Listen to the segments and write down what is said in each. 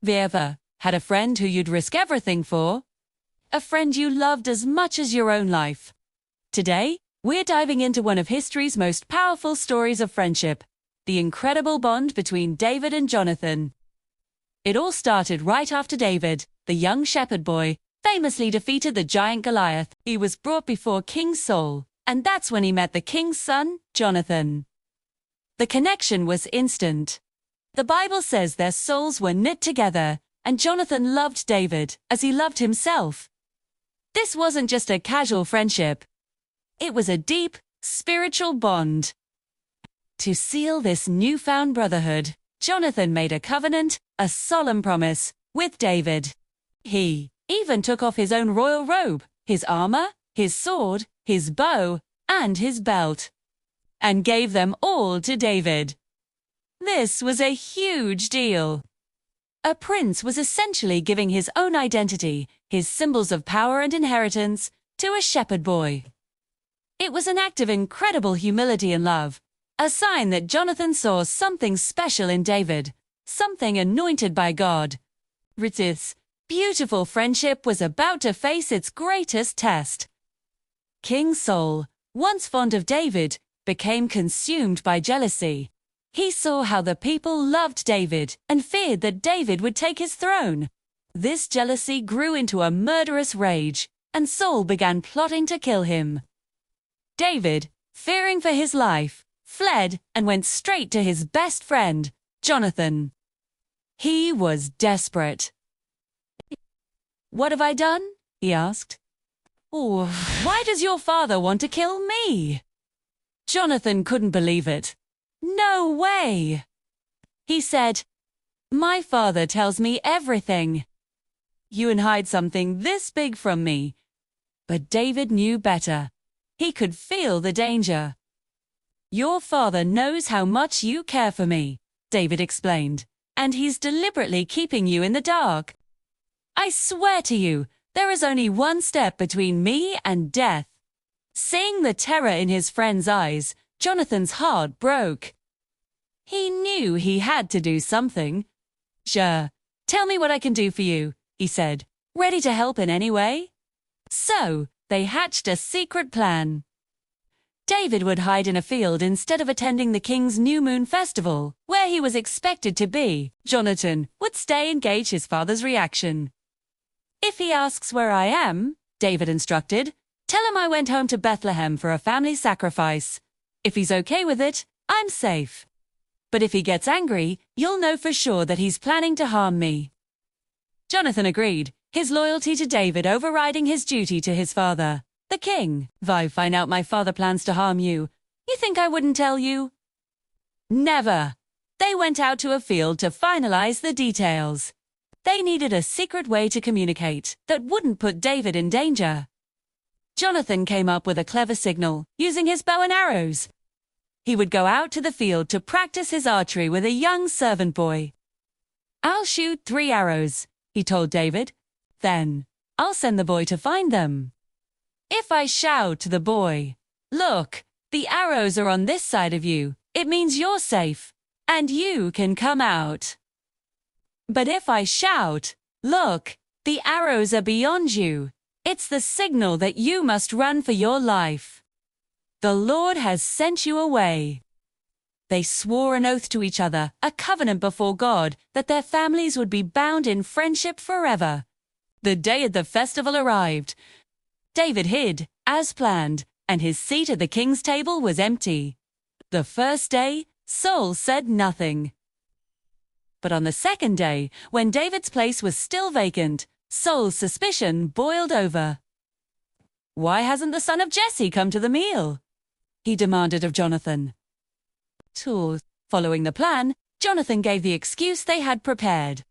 Have you ever had a friend who you'd risk everything for? A friend you loved as much as your own life. Today, we're diving into one of history's most powerful stories of friendship, the incredible bond between David and Jonathan. It all started right after David, the young shepherd boy, famously defeated the giant Goliath. He was brought before King Saul, and that's when he met the king's son, Jonathan. The connection was instant. The Bible says their souls were knit together, and Jonathan loved David as he loved himself. This wasn't just a casual friendship. It was a deep, spiritual bond. To seal this newfound brotherhood, Jonathan made a covenant, a solemn promise, with David. He even took off his own royal robe, his armor, his sword, his bow, and his belt, and gave them all to David. This was a huge deal. A prince was essentially giving his own identity, his symbols of power and inheritance, to a shepherd boy. It was an act of incredible humility and love, a sign that Jonathan saw something special in David, something anointed by God. This beautiful friendship was about to face its greatest test. King Saul, once fond of David, became consumed by jealousy. He saw how the people loved David and feared that David would take his throne. This jealousy grew into a murderous rage, and Saul began plotting to kill him. David, fearing for his life, fled and went straight to his best friend, Jonathan. He was desperate. "What have I done?" he asked. "Oh, why does your father want to kill me?" Jonathan couldn't believe it. "No way!" He said, "My father tells me everything. You can hide something this big from me." But David knew better. He could feel the danger. "Your father knows how much you care for me," David explained, "and he's deliberately keeping you in the dark. I swear to you, there is only one step between me and death." Seeing the terror in his friend's eyes, Jonathan's heart broke. He knew he had to do something. "Sure, tell me what I can do for you," he said, ready to help in any way. So, they hatched a secret plan. David would hide in a field instead of attending the king's new moon festival, where he was expected to be. Jonathan would stay and gauge his father's reaction. "If he asks where I am," David instructed, "tell him I went home to Bethlehem for a family sacrifice. If he's okay with it, I'm safe. But if he gets angry, you'll know for sure that he's planning to harm me." Jonathan agreed, his loyalty to David overriding his duty to his father, the king. "If I find out my father plans to harm you, you think I wouldn't tell you?" Never. They went out to a field to finalize the details. They needed a secret way to communicate that wouldn't put David in danger. Jonathan came up with a clever signal, using his bow and arrows. He would go out to the field to practice his archery with a young servant boy. "I'll shoot 3 arrows," he told David. "Then, I'll send the boy to find them. If I shout to the boy, 'Look, the arrows are on this side of you,' it means you're safe, and you can come out. But if I shout, 'Look, the arrows are beyond you,' it's the signal that you must run for your life. The Lord has sent you away." They swore an oath to each other, a covenant before God, that their families would be bound in friendship forever. The day of the festival arrived. David hid, as planned, and his seat at the king's table was empty. The first day, Saul said nothing. But on the second day, when David's place was still vacant, Saul's suspicion boiled over. "Why hasn't the son of Jesse come to the meal?" he demanded of Jonathan. Following the plan, Jonathan gave the excuse they had prepared.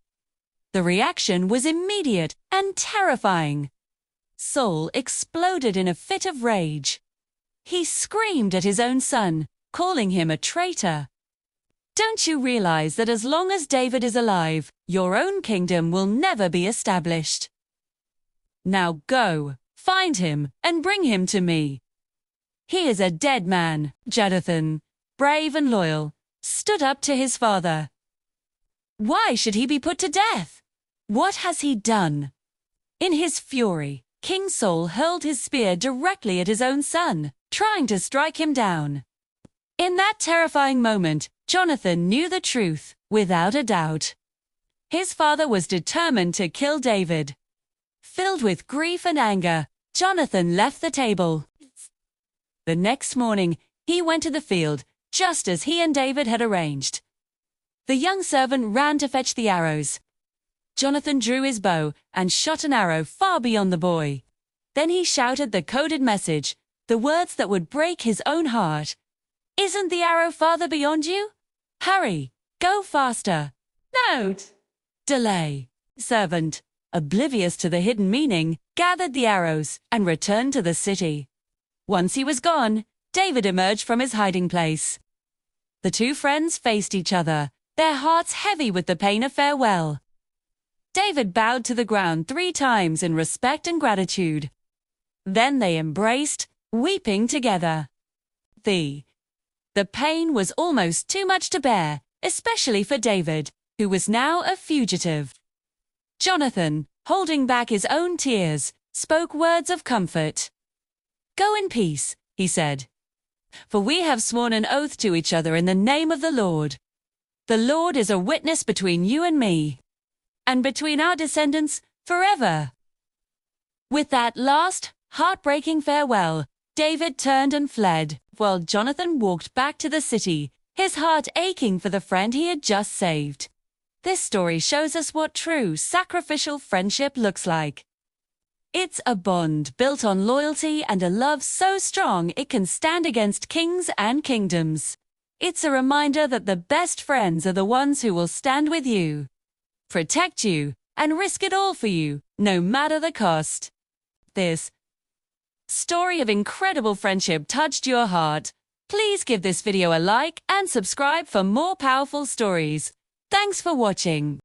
The reaction was immediate and terrifying. Saul exploded in a fit of rage. He screamed at his own son, calling him a traitor. "Don't you realize that as long as David is alive, your own kingdom will never be established? Now go, find him, and bring him to me." He is a dead man. Jonathan, brave and loyal, stood up to his father. Why should he be put to death? What has he done? In his fury, King Saul hurled his spear directly at his own son, trying to strike him down. In that terrifying moment, Jonathan knew the truth, without a doubt. His father was determined to kill David. Filled with grief and anger, Jonathan left the table. The next morning, he went to the field, just as he and David had arranged. The young servant ran to fetch the arrows. Jonathan drew his bow and shot an arrow far beyond the boy. Then he shouted the coded message, the words that would break his own heart. "Isn't the arrow farther beyond you? Hurry, go faster. Don't delay." Servant, oblivious to the hidden meaning, gathered the arrows and returned to the city. Once he was gone, David emerged from his hiding place. The two friends faced each other, their hearts heavy with the pain of farewell. David bowed to the ground 3 times in respect and gratitude. Then they embraced, weeping together. The pain was almost too much to bear, especially for David, who was now a fugitive. Jonathan, holding back his own tears, spoke words of comfort. "Go in peace," he said, "for we have sworn an oath to each other in the name of the Lord. The Lord is a witness between you and me, and between our descendants forever." With that last, heartbreaking farewell, David turned and fled, while Jonathan walked back to the city, his heart aching for the friend he had just saved. This story shows us what true, sacrificial friendship looks like. It's a bond built on loyalty and a love so strong it can stand against kings and kingdoms. It's a reminder that the best friends are the ones who will stand with you, protect you, and risk it all for you, no matter the cost. This story of incredible friendship touched your heart. Please give this video a like and subscribe for more powerful stories. Thanks for watching.